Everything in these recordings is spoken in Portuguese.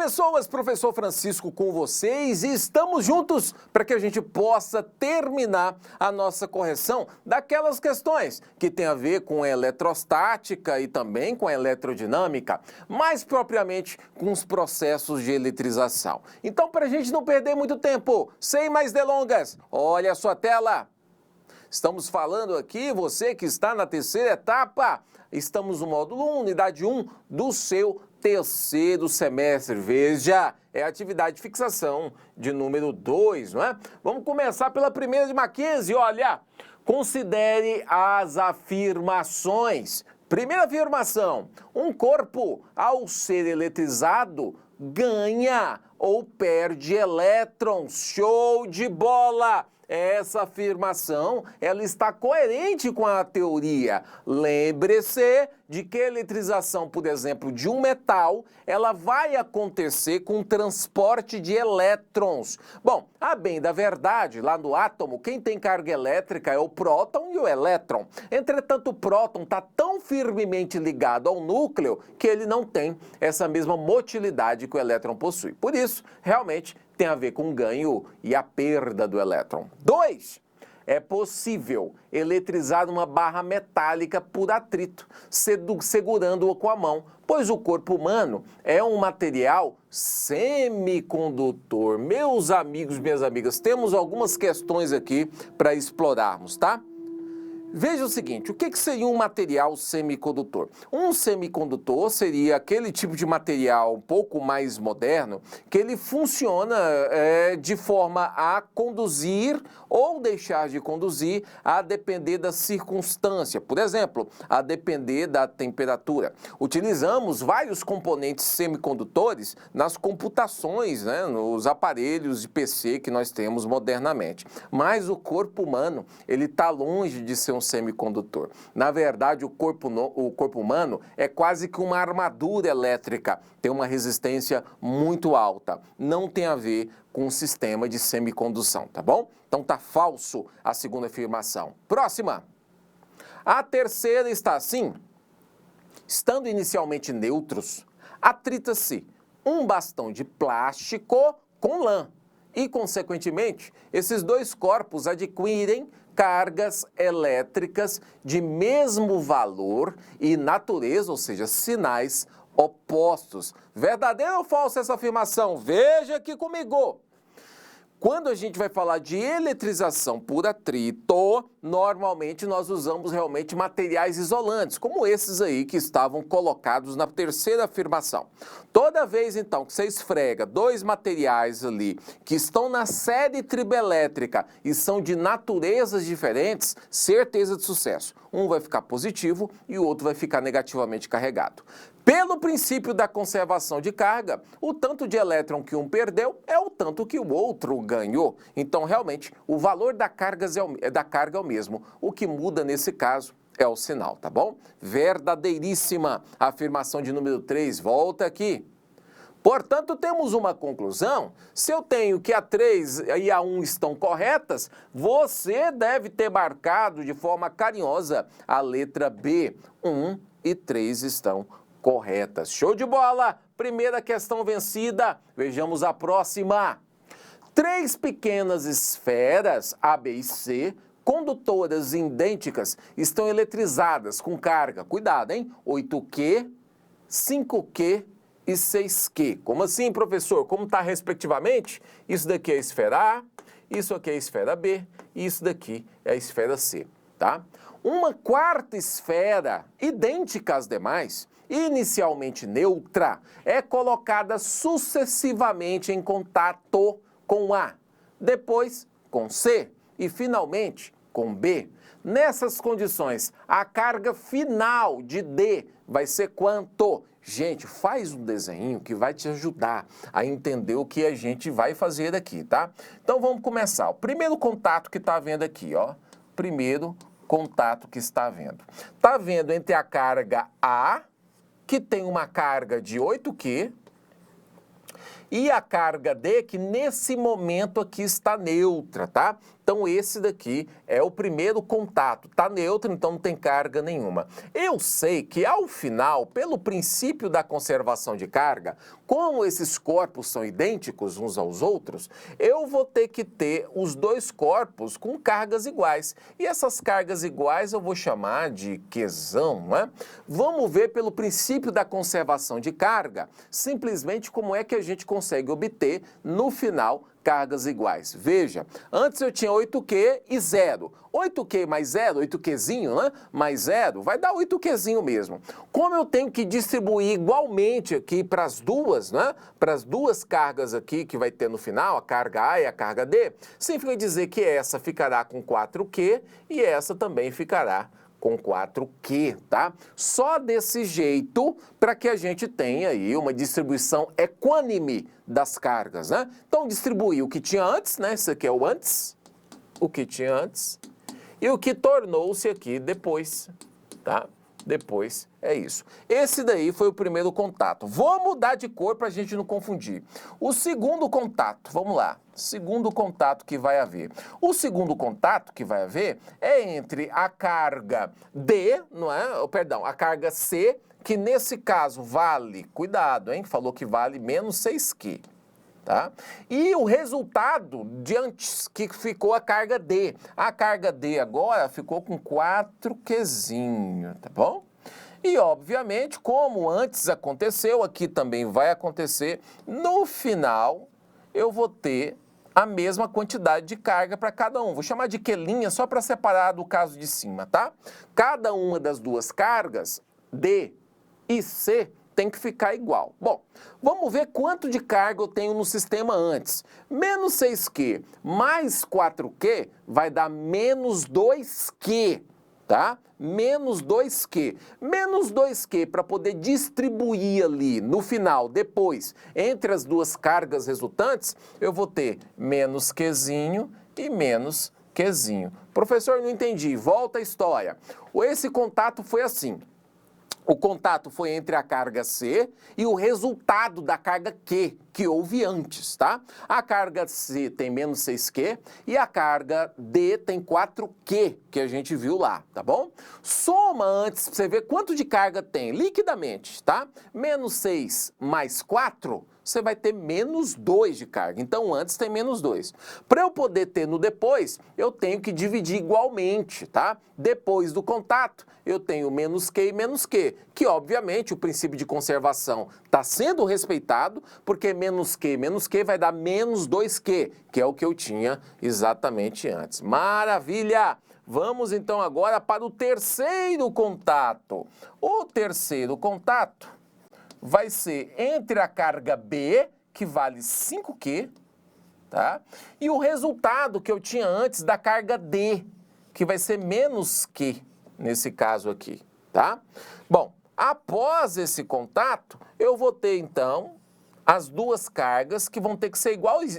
pessoas, professor Francisco com vocês e estamos juntos para que a gente possa terminar a nossa correção daquelas questões que tem a ver com a eletrostática e também com a eletrodinâmica, mais propriamente com os processos de eletrização. Então, para a gente não perder muito tempo, sem mais delongas, olha a sua tela. Estamos falando aqui, você que está na terceira etapa, estamos no módulo 1, unidade 1 do seu terceiro semestre. Veja, é a atividade de fixação de número 2, não é? Vamos começar pela primeira de Mackenzie, olha. Considere as afirmações. Primeira afirmação, um corpo, ao ser eletrizado, ganha ou perde elétrons. Show de bola! Essa afirmação, ela está coerente com a teoria. Lembre-se de que a eletrização, por exemplo, de um metal, ela vai acontecer com o transporte de elétrons. Bom, a bem da verdade, lá no átomo, quem tem carga elétrica é o próton e o elétron. Entretanto, o próton está tão firmemente ligado ao núcleo que ele não tem essa mesma motilidade que o elétron possui. Por isso, realmente, tem a ver com o ganho e a perda do elétron. 2. É possível eletrizar uma barra metálica por atrito, segurando-a com a mão, pois o corpo humano é um material semicondutor. Meus amigos, minhas amigas, temos algumas questões aqui para explorarmos, tá? Veja o seguinte, o que seria um material semicondutor? Um semicondutor seria aquele tipo de material um pouco mais moderno que ele funciona de forma a conduzir ou deixar de conduzir a depender da circunstância. Por exemplo, a depender da temperatura. Utilizamos vários componentes semicondutores nas computações, né, nos aparelhos de PC que nós temos modernamente. Mas o corpo humano, ele está longe de ser um semicondutor. Na verdade, o corpo humano é quase que uma armadura elétrica, tem uma resistência muito alta. Não tem a ver com um sistema de semicondução, tá bom? Então tá falso a segunda afirmação. Próxima. A terceira está assim: estando inicialmente neutros, atrita-se um bastão de plástico com lã e, consequentemente, esses dois corpos adquirem cargas elétricas de mesmo valor e natureza, ou seja, sinais opostos. Verdadeiro ou falso essa afirmação? Veja aqui comigo. Quando a gente vai falar de eletrização por atrito, normalmente nós usamos realmente materiais isolantes, como esses aí que estavam colocados na terceira afirmação. Toda vez, então, que você esfrega dois materiais ali que estão na série triboelétrica e são de naturezas diferentes, certeza de sucesso. Um vai ficar positivo e o outro vai ficar negativamente carregado. Pelo princípio da conservação de carga, o tanto de elétron que um perdeu é o tanto que o outro ganhou. Então, realmente, o valor da carga é o mesmo. O que muda nesse caso é o sinal, tá bom? Verdadeiríssima a afirmação de número 3. Volta aqui. Portanto, temos uma conclusão. Se eu tenho que a 3 e a 1 estão corretas, você deve ter marcado de forma carinhosa a letra B. 1 e 3 estão corretas. Show de bola! Primeira questão vencida. Vejamos a próxima. 3 pequenas esferas, A, B e C, condutoras idênticas, estão eletrizadas com carga, cuidado, hein? 8Q, 5Q e 6Q. Como assim, professor? Como está respectivamente? Isso daqui é a esfera A, isso aqui é a esfera B e isso daqui é a esfera C, tá? Uma quarta esfera, idêntica às demais, inicialmente neutra, é colocada sucessivamente em contato com A, depois com C e, finalmente, com B. Nessas condições, a carga final de D vai ser quanto? Gente, faz um desenho que vai te ajudar a entender o que a gente vai fazer aqui, tá? Então, vamos começar. O primeiro contato que está havendo aqui, ó. Primeiro contato que está havendo. Está havendo entre a carga A, que tem uma carga de 8Q, e a carga D, que nesse momento aqui está neutra, tá? Então, esse daqui É o primeiro contato, está neutro, então não tem carga nenhuma. Eu sei que ao final, pelo princípio da conservação de carga, como esses corpos são idênticos uns aos outros, eu vou ter que ter os dois corpos com cargas iguais. E essas cargas iguais eu vou chamar de Qzão, né? Vamos ver pelo princípio da conservação de carga, simplesmente como é que a gente consegue obter no final cargas iguais. Veja, antes eu tinha 8Q e 0. 8Q mais 0, 8Qzinho, né? Mais 0, vai dar 8Qzinho mesmo. Como eu tenho que distribuir igualmente aqui para as duas, né? Para as duas cargas aqui que vai ter no final, a carga A e a carga D, significa dizer que essa ficará com 4Q e essa também ficará com 4Q, tá? Só desse jeito para que a gente tenha aí uma distribuição equânime das cargas, né? Então, distribuir o que tinha antes, né? Isso aqui é o antes, o que tinha antes, e o que tornou-se aqui depois, tá? Depois é isso. Esse daí foi o primeiro contato. Vou mudar de cor para a gente não confundir. O segundo contato, vamos lá. Segundo contato que vai haver. O segundo contato que vai haver é entre a carga D, não é? Perdão, a carga C, que nesse caso vale, cuidado, hein? Falou que vale menos 6Q. Tá? E o resultado de antes, que ficou a carga D. A carga D agora ficou com 4Qzinho, tá bom? E, obviamente, como antes aconteceu, aqui também vai acontecer, no final eu vou ter a mesma quantidade de carga para cada um. Vou chamar de Q'linha só para separar do caso de cima, tá? Cada uma das duas cargas, D e C, tem que ficar igual. Bom, vamos ver quanto de carga eu tenho no sistema antes. Menos 6Q mais 4Q vai dar menos 2Q, tá? Menos 2Q. Menos 2Q para poder distribuir ali no final, depois, entre as duas cargas resultantes, eu vou ter menos Qzinho e menos Qzinho. Professor, não entendi. Volta a história. Esse contato foi assim. O contato foi entre a carga C e o resultado da carga Q, que houve antes, tá? A carga C tem menos 6Q e a carga D tem 4Q, que a gente viu lá, tá bom? Soma antes, pra você ver quanto de carga tem, liquidamente, tá? Menos 6 mais 4, você vai ter menos 2 de carga. Então, antes tem menos 2. Para eu poder ter no depois, eu tenho que dividir igualmente, tá? Depois do contato, eu tenho menos Q e menos Q, que obviamente o princípio de conservação está sendo respeitado, porque menos Q vai dar menos 2Q, que é o que eu tinha exatamente antes. Maravilha! Vamos então agora para o terceiro contato. O terceiro contato vai ser entre a carga B, que vale 5Q, tá? E o resultado que eu tinha antes da carga D, que vai ser menos Q, nesse caso aqui, tá? Bom, após esse contato, eu vou ter, então, as duas cargas que vão ter que ser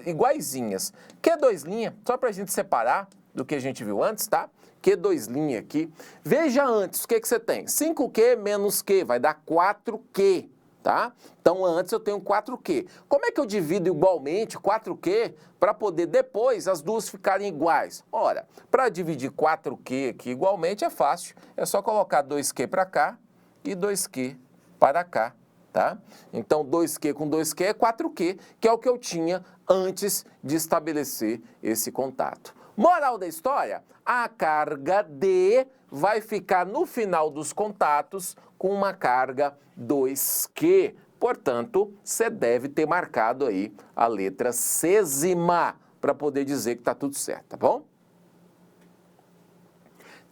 iguaizinhas. Q2', só para a gente separar do que a gente viu antes, tá? Q2' aqui. Veja antes, o que você tem? 5Q menos Q vai dar 4Q. Tá? Então, antes eu tenho 4Q. Como é que eu divido igualmente 4Q para poder depois as duas ficarem iguais? Ora, para dividir 4Q aqui igualmente é fácil. É só colocar 2Q para cá e 2Q para cá, tá? Então, 2Q com 2Q é 4Q, que é o que eu tinha antes de estabelecer esse contato. Moral da história, a carga D vai ficar no final dos contatos com uma carga 2Q. Portanto, você deve ter marcado aí a letra Czima para poder dizer que está tudo certo, tá bom?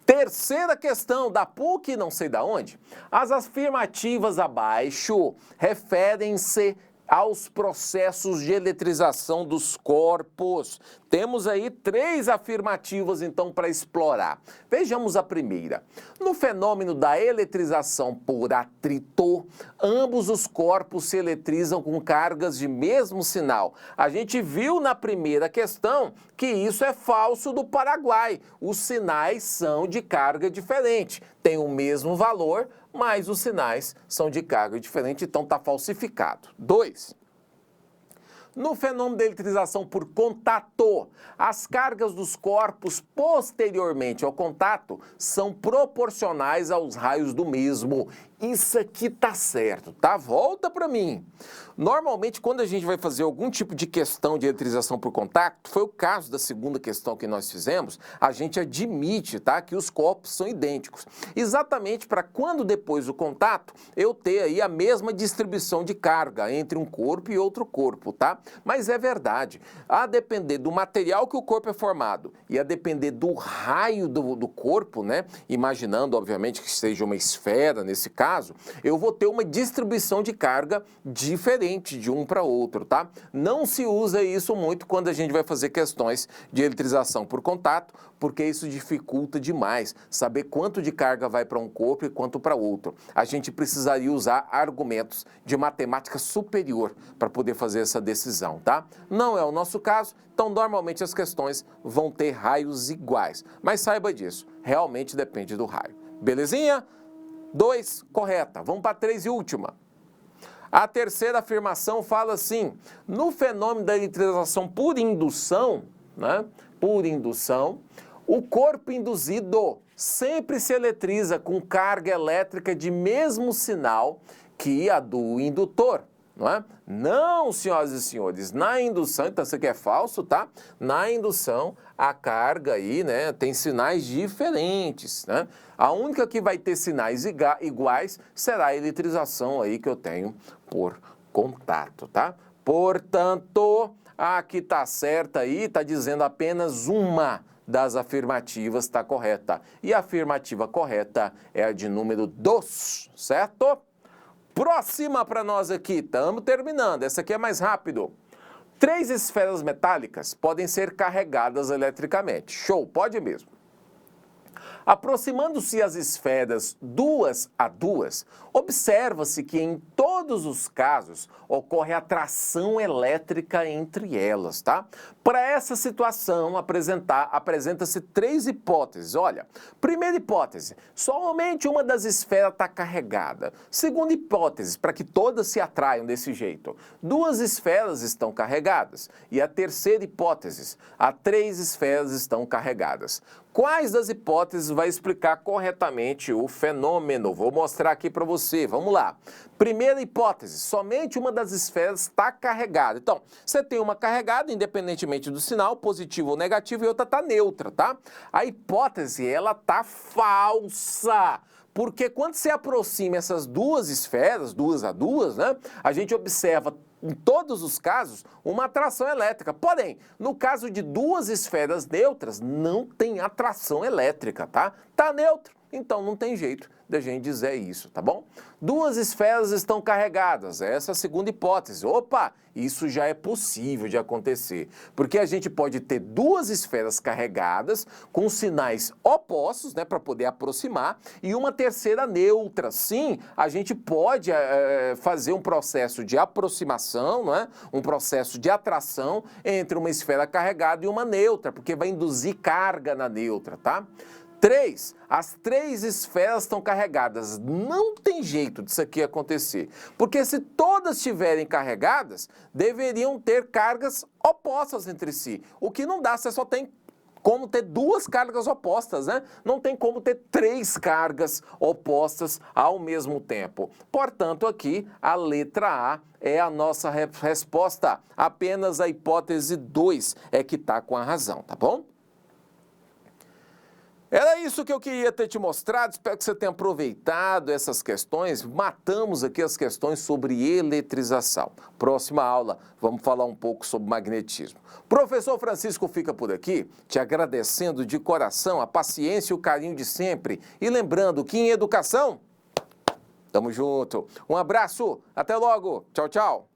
Terceira questão da PUC, não sei da onde. As afirmativas abaixo referem-se aos processos de eletrização dos corpos. Temos aí 3 afirmativas, então, para explorar. Vejamos a primeira. No fenômeno da eletrização por atrito, ambos os corpos se eletrizam com cargas de mesmo sinal. A gente viu na primeira questão que isso é falso do Paraguai. Os sinais são de carga diferente. Tem o mesmo valor, mas os sinais são de carga diferente, então está falsificado. 2. No fenômeno da eletrização por contato, as cargas dos corpos posteriormente ao contato são proporcionais aos raios do mesmo. Isso aqui tá certo, tá? Volta para mim. Normalmente, quando a gente vai fazer algum tipo de questão de eletrização por contato, foi o caso da segunda questão que nós fizemos, a gente admite, tá, que os corpos são idênticos. Exatamente para quando depois do contato, eu ter aí a mesma distribuição de carga entre um corpo e outro corpo, tá? Mas é verdade, a depender do material que o corpo é formado e a depender do raio do corpo, né, imaginando, obviamente, que seja uma esfera nesse caso, eu vou ter uma distribuição de carga diferente de um para outro, tá? Não se usa isso muito quando a gente vai fazer questões de eletrização por contato, porque isso dificulta demais saber quanto de carga vai para um corpo e quanto para outro. A gente precisaria usar argumentos de matemática superior para poder fazer essa decisão, tá? Não é o nosso caso, então normalmente as questões vão ter raios iguais. Mas saiba disso, realmente depende do raio. Belezinha? 2, correta. Vamos para a 3 e última. A terceira afirmação fala assim: no fenômeno da eletrização por indução, né? Por indução, o corpo induzido sempre se eletriza com carga elétrica de mesmo sinal que a do indutor. Não é? Não, senhoras e senhores, na indução, então isso aqui é falso, tá? Na indução, a carga aí, né, tem sinais diferentes, né? A única que vai ter sinais iguais será a eletrização aí que eu tenho por contato, tá? Portanto, a que tá certa aí, tá dizendo apenas uma das afirmativas está correta. E a afirmativa correta é a de número 2, certo? Próxima para nós aqui, estamos terminando, essa aqui é mais rápido. 3 esferas metálicas podem ser carregadas eletricamente. Show, pode mesmo. Aproximando-se as esferas duas a duas, observa-se que em todos os casos ocorre atração elétrica entre elas, tá? Para essa situação, apresenta-se 3 hipóteses. Olha, primeira hipótese, somente uma das esferas está carregada. Segunda hipótese, para que todas se atraiam desse jeito, 2 esferas estão carregadas. E a terceira hipótese, 3 esferas estão carregadas. Quais das hipóteses vai explicar corretamente o fenômeno? Vou mostrar aqui para você, vamos lá. Primeira hipótese, somente uma das esferas está carregada. Então, você tem uma carregada, independentemente do sinal, positivo ou negativo, e outra está neutra, tá? A hipótese, ela está falsa. Porque quando se aproxima essas 2 esferas, 2 a 2, né, a gente observa, em todos os casos, uma atração elétrica. Porém, no caso de 2 esferas neutras, não tem atração elétrica, tá? Tá neutro, então não tem jeito da gente dizer isso, tá bom? 2 esferas estão carregadas, essa é a segunda hipótese. Opa, isso já é possível de acontecer, porque a gente pode ter 2 esferas carregadas com sinais opostos, né, para poder aproximar, e uma terceira neutra. Sim, a gente pode fazer um processo de aproximação, não é? Um processo de atração entre uma esfera carregada e uma neutra, porque vai induzir carga na neutra, tá? 3, as 3 esferas estão carregadas. Não tem jeito disso aqui acontecer, porque se todas estiverem carregadas, deveriam ter cargas opostas entre si. O que não dá, você só tem como ter 2 cargas opostas, né? Não tem como ter 3 cargas opostas ao mesmo tempo. Portanto, aqui a letra A é a nossa resposta. Apenas a hipótese 2 é que está com a razão, tá bom? Era isso que eu queria ter te mostrado, espero que você tenha aproveitado essas questões. Matamos aqui as questões sobre eletrização. Próxima aula, vamos falar um pouco sobre magnetismo. Professor Francisco fica por aqui, te agradecendo de coração a paciência e o carinho de sempre. E lembrando que em educação, tamo junto. Um abraço, até logo, tchau, tchau.